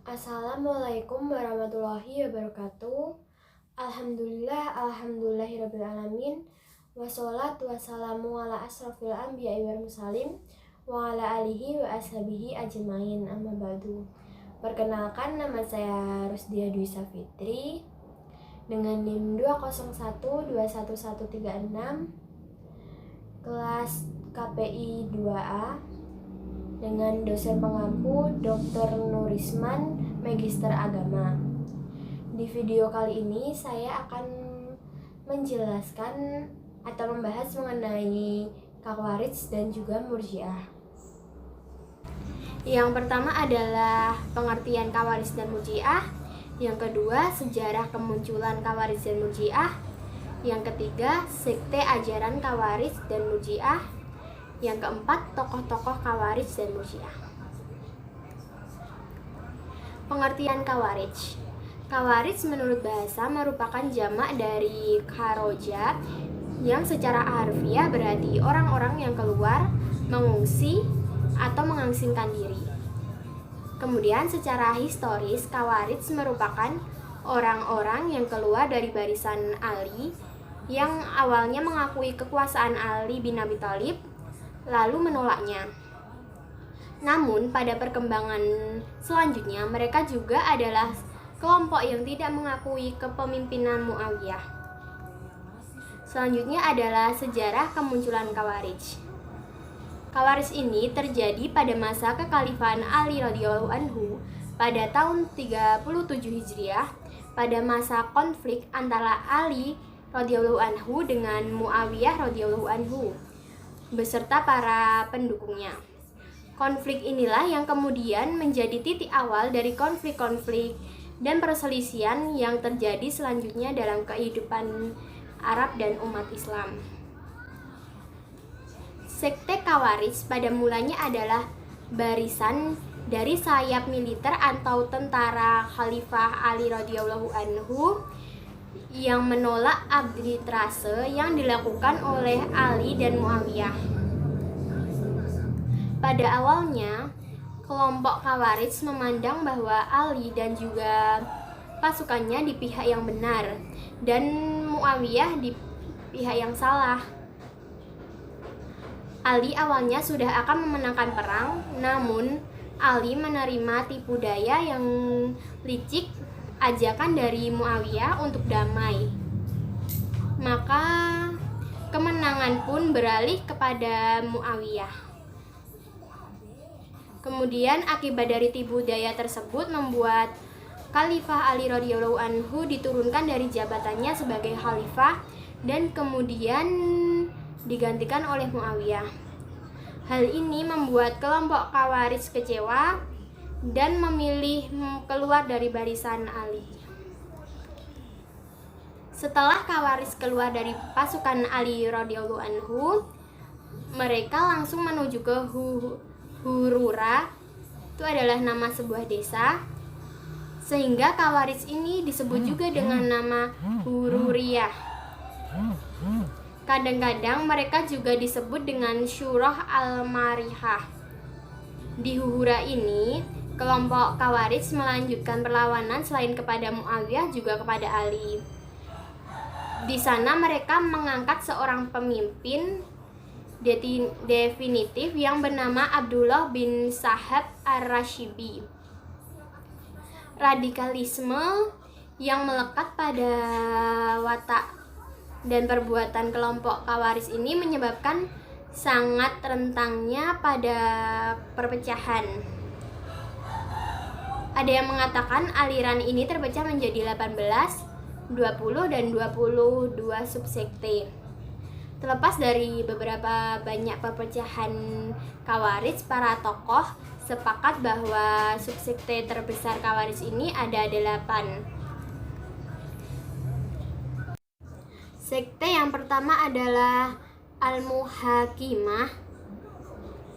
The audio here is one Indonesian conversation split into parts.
Assalamualaikum warahmatullahi wabarakatuh. Alhamdulillahirrabbilalamin. Wassalatu wassalamu ala asrafil anbiya'i wal mursalin wa ala alihi wa ashabihi ajmain, amma ba'du. Perkenalkan, nama saya Rusdia Dwi Safitri dengan NIM 201-21136, kelas KPI 2A, dengan dosen pengampu Dr. Nurisman, Magister Agama. Di video kali ini saya akan menjelaskan atau membahas mengenai Khawarij dan juga Murji'ah. Yang pertama adalah pengertian Khawarij dan Murji'ah. Yang kedua, sejarah kemunculan Khawarij dan Murji'ah. Yang ketiga, sekte ajaran Khawarij dan Murji'ah. Yang keempat, tokoh-tokoh Khawarij dan Murji'ah. Pengertian Khawarij. Khawarij menurut bahasa merupakan jamak dari kharoja, yang secara harfiah berarti orang-orang yang keluar, mengungsi, atau mengasingkan diri. Kemudian secara historis, Khawarij merupakan orang-orang yang keluar dari barisan Ali, yang awalnya mengakui kekuasaan Ali bin Abi Thalib, lalu menolaknya. Namun pada perkembangan selanjutnya, mereka juga adalah kelompok yang tidak mengakui kepemimpinan Muawiyah. Selanjutnya adalah sejarah kemunculan Khawarij. Khawarij ini terjadi pada masa kekhalifahan Ali radhiyallahu anhu pada tahun 37 Hijriah, pada masa konflik antara Ali radhiyallahu anhu dengan Muawiyah radhiyallahu anhu beserta para pendukungnya. Konflik inilah yang kemudian menjadi titik awal dari konflik-konflik dan perselisihan yang terjadi selanjutnya dalam kehidupan Arab dan umat Islam. Sekte Khawarij pada mulanya adalah barisan dari sayap militer atau tentara Khalifah Ali radhiyallahu anhu yang menolak arbitrase yang dilakukan oleh Ali dan Muawiyah. Pada awalnya, kelompok Khawarij memandang bahwa Ali dan juga pasukannya di pihak yang benar dan Muawiyah di pihak yang salah. Ali awalnya sudah akan memenangkan perang, namun Ali menerima tipu daya yang licik ajakan dari Muawiyah untuk damai. Maka kemenangan pun beralih kepada Muawiyah. Kemudian akibat dari tipu daya tersebut membuat Khalifah Ali radhiyallahu anhu diturunkan dari jabatannya sebagai khalifah dan kemudian digantikan oleh Muawiyah. Hal ini membuat kelompok Khawarij kecewa dan memilih keluar dari barisan Ali. Setelah Khawarij keluar dari pasukan Ali radhiyallahu anhu, mereka langsung menuju ke Hurura. Itu adalah nama sebuah desa, sehingga Khawarij ini disebut juga dengan nama Hururiyah. Kadang-kadang mereka juga disebut dengan Syurah al-Marihah. Di Hurura ini, kelompok Khawarij melanjutkan perlawanan selain kepada Muawiyah juga kepada Ali. Di sana mereka mengangkat seorang pemimpin definitif yang bernama Abdullah bin Sahab ar-Rashibi. Radikalisme yang melekat pada watak dan perbuatan kelompok Khawarij ini menyebabkan sangat rentangnya pada perpecahan. Ada yang mengatakan aliran ini terpecah menjadi 18, 20, dan 22 subsekte. Terlepas dari beberapa banyak perpecahan Khawarij, para tokoh sepakat bahwa subsekte terbesar Khawarij ini ada 8. Sekte yang pertama adalah Al-Muhakimah.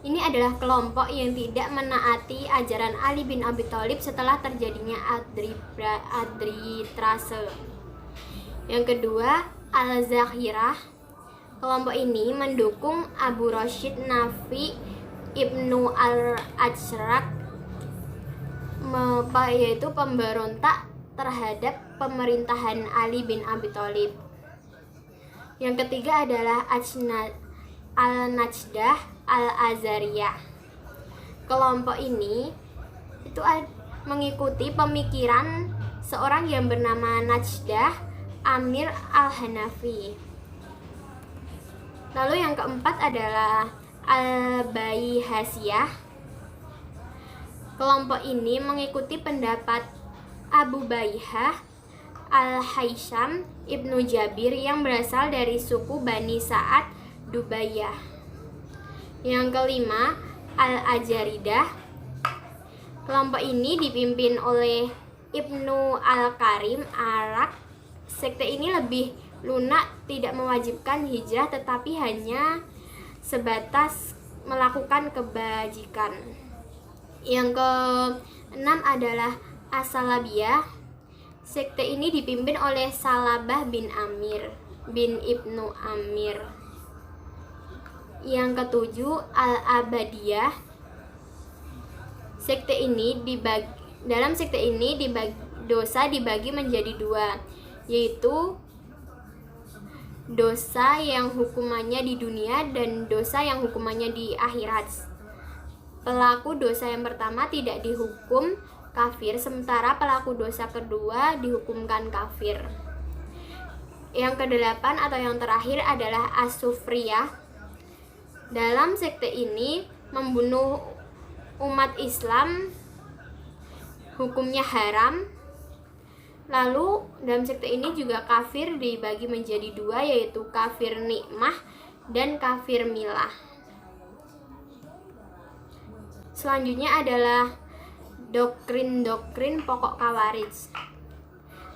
Ini adalah kelompok yang tidak menaati ajaran Ali bin Abi Thalib setelah terjadinya arbitrase. Yang kedua, Al-Zahirah. Kelompok ini mendukung Abu Rashid Nafi Ibnu al-Ajrak yaitu pemberontak terhadap pemerintahan Ali bin Abi Thalib. Yang ketiga adalah Al-Najdah Al-Azariyah. Kelompok ini itu mengikuti pemikiran seorang yang bernama Najdah Amir Al-Hanafi. Lalu yang keempat adalah Al-Baihasiyah. Kelompok ini mengikuti pendapat Abu Baihah Al-Haisham Ibnu Jabir yang berasal dari suku Bani Sa'ad Dubayyah. Yang kelima, Al-Ajaridah. Kelompok ini dipimpin oleh Ibnu Al-Karim Arak. Sekte ini lebih lunak, tidak mewajibkan hijrah tetapi hanya sebatas melakukan kebajikan. Yang keenam adalah As-Salabiyah. Sekte ini dipimpin oleh Salabah bin Amir bin Ibnu Amir. Yang ketujuh, Al-Abadiyah. Dalam sekte ini dosa dibagi menjadi dua, yaitu dosa yang hukumannya di dunia dan dosa yang hukumannya di akhirat. Pelaku dosa yang pertama tidak dihukum kafir, sementara pelaku dosa kedua dihukumkan kafir. Yang kedelapan atau yang terakhir adalah As-Sufriyah. Dalam sekte ini membunuh umat Islam hukumnya haram. Lalu dalam sekte ini juga kafir dibagi menjadi dua, yaitu kafir nikmah dan kafir milah. Selanjutnya adalah doktrin-doktrin pokok Khawarij.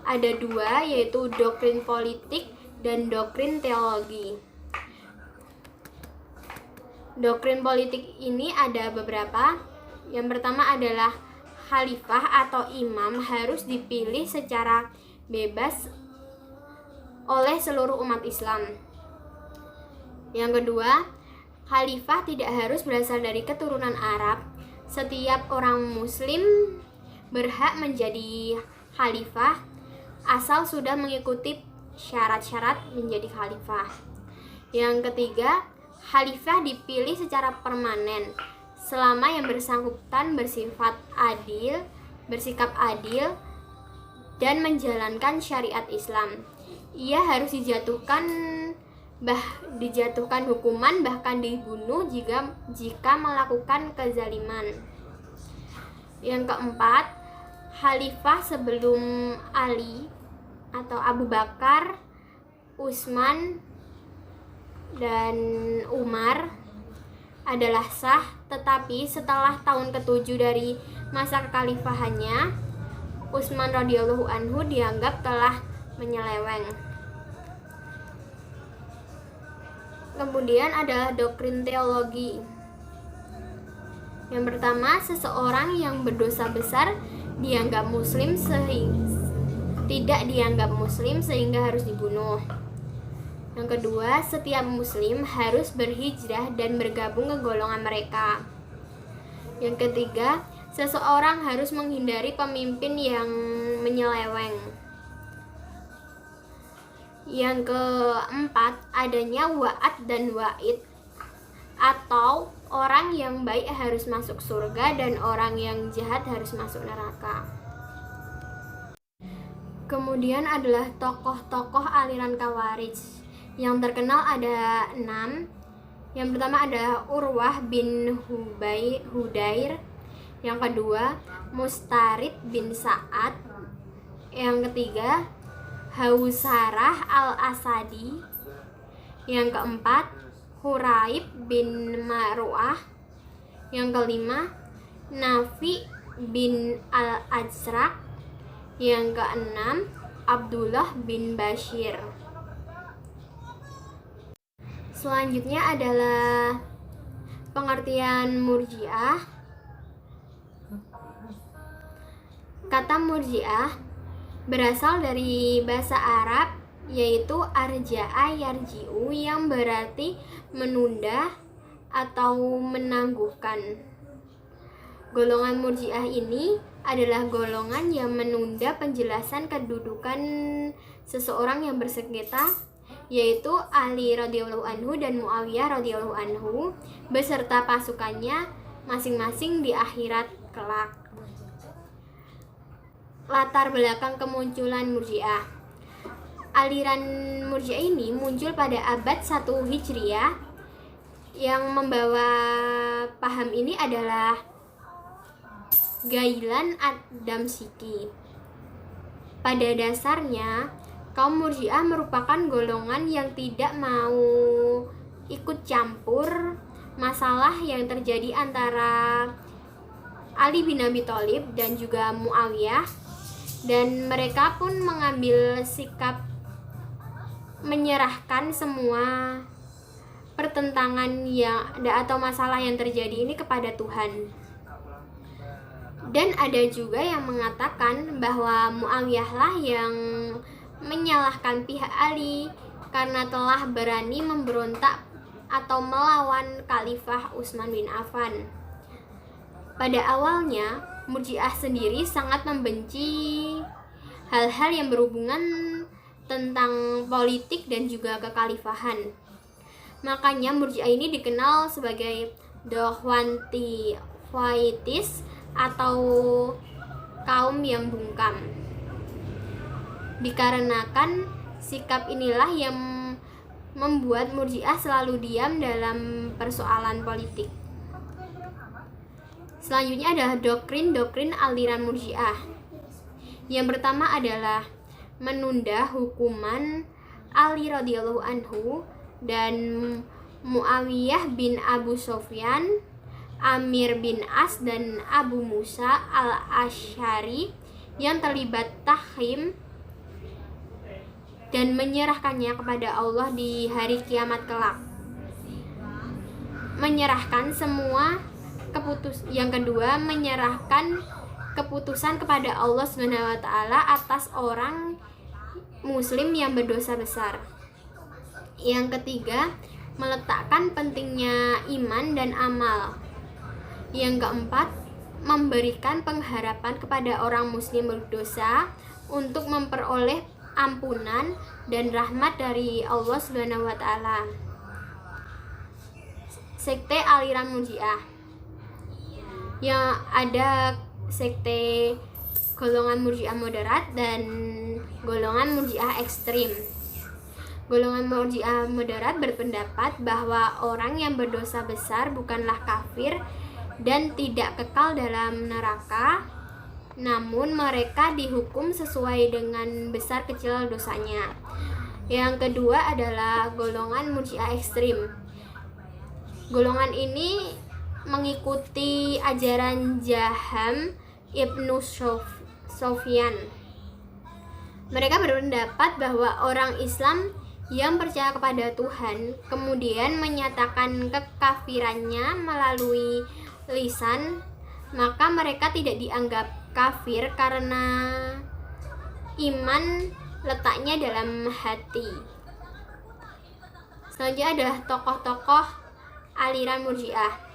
Ada dua, yaitu doktrin politik dan doktrin teologi. Doktrin politik ini ada beberapa. Yang pertama adalah khalifah atau imam harus dipilih secara bebas oleh seluruh umat Islam. Yang kedua, khalifah tidak harus berasal dari keturunan Arab. Setiap orang muslim berhak menjadi khalifah asal sudah mengikuti syarat-syarat menjadi khalifah. Yang ketiga, khalifah dipilih secara permanen selama yang bersangkutan bersikap adil dan menjalankan syariat Islam. Ia harus dijatuhkan hukuman, bahkan dibunuh jika melakukan kezaliman. Yang keempat, khalifah sebelum Ali atau Abu Bakar, Utsman, dan Umar adalah sah, tetapi setelah tahun ke-7 dari masa kekhalifahannya, Utsman radhiyallahu anhu dianggap telah menyeleweng. Kemudian adalah doktrin teologi. Yang pertama, seseorang yang berdosa besar tidak dianggap muslim sehingga harus dibunuh. Yang kedua, setiap muslim harus berhijrah dan bergabung ke golongan mereka. Yang ketiga, seseorang harus menghindari pemimpin yang menyeleweng. Yang keempat, adanya wa'ad dan wa'id, atau orang yang baik harus masuk surga dan orang yang jahat harus masuk neraka. Kemudian adalah tokoh-tokoh aliran Khawarij. Yang terkenal ada 6. Yang pertama adalah Urwah bin Hudair. Yang kedua, Mustarid bin Sa'ad. Yang ketiga, Hausarah al-Asadi. Yang keempat, Huraib bin Mar'uah. Yang kelima, Nafi bin al-Ajrak. Yang keenam, Abdullah bin Bashir. Selanjutnya adalah pengertian Murji'ah. Kata Murji'ah berasal dari bahasa Arab, yaitu arja'a yarji'u, yang berarti menunda atau menangguhkan. Golongan Murji'ah ini adalah golongan yang menunda penjelasan kedudukan seseorang yang bersengketa, yaitu Ali radhiyallahu anhu dan Muawiyah radhiyallahu anhu beserta pasukannya masing-masing di akhirat kelak. Latar belakang kemunculan Murji'ah. Aliran Murji'ah ini muncul pada abad 1 Hijriah. Yang membawa paham ini adalah Ghailan ad-Damsyiki. Pada dasarnya, kaum Murji'ah merupakan golongan yang tidak mau ikut campur masalah yang terjadi antara Ali bin Abi Thalib dan juga Muawiyah, dan mereka pun mengambil sikap menyerahkan semua pertentangan atau masalah yang terjadi ini kepada Tuhan. Dan ada juga yang mengatakan bahwa Muawiyah lah yang menyalahkan pihak Ali karena telah berani memberontak atau melawan Khalifah Utsman bin Affan. Pada awalnya, Murji'ah sendiri sangat membenci hal-hal yang berhubungan tentang politik dan juga kekhalifahan. Makanya Murji'ah ini dikenal sebagai Dohwantifaitis atau kaum yang bungkam. Dikarenakan sikap inilah yang membuat Murji'ah selalu diam dalam persoalan politik. Selanjutnya adalah doktrin-doktrin aliran Murji'ah. Yang pertama adalah menunda hukuman Ali radhiyallahu anhu dan Muawiyah bin Abu Sufyan, Amir bin As dan Abu Musa al-Asy'ari yang terlibat tahrim dan menyerahkannya kepada Allah di hari kiamat kelak. Menyerahkan semua yang kedua, menyerahkan keputusan kepada Allah Subhanahu wa taala atas orang muslim yang berdosa besar. Yang ketiga, meletakkan pentingnya iman dan amal. Yang keempat, memberikan pengharapan kepada orang muslim berdosa untuk memperoleh ampunan dan rahmat dari Allah Subhanahu wa taala. Sekte aliran Murji'ah. Yang ada sekte golongan Murji'ah moderat dan golongan Murji'ah ekstrim. Golongan Murji'ah moderat berpendapat bahwa orang yang berdosa besar bukanlah kafir dan tidak kekal dalam neraka, namun mereka dihukum sesuai dengan besar kecil dosanya. Yang kedua adalah golongan Murji'ah ekstrim. Golongan ini mengikuti ajaran Jaham Ibnu Sofyan. Mereka berpendapat bahwa orang Islam yang percaya kepada Tuhan kemudian menyatakan kekafirannya melalui lisan, maka mereka tidak dianggap kafir karena iman letaknya dalam hati. Selanjutnya adalah tokoh-tokoh aliran Murji'ah.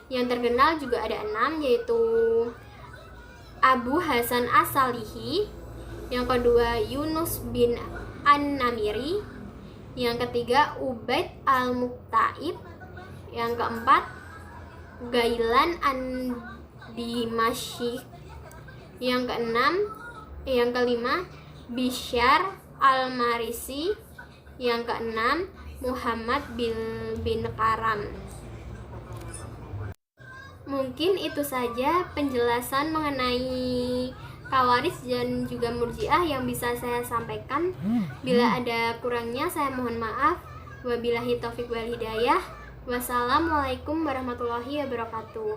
Yang terkenal juga ada 6, yaitu Abu Hasan As-Salihi, yang kedua Yunus bin An-Namiri, yang ketiga Ubaid Al-Muqtaib, yang keempat Ghailan An-Dimashq, yang kelima Bishyar Al-Marisi, yang keenam Muhammad bin Karam. Mungkin itu saja penjelasan mengenai Khawarij dan juga Murji'ah yang bisa saya sampaikan. Bila ada kurangnya saya mohon maaf. Wabillahi taufik wal hidayah. Wassalamualaikum warahmatullahi wabarakatuh.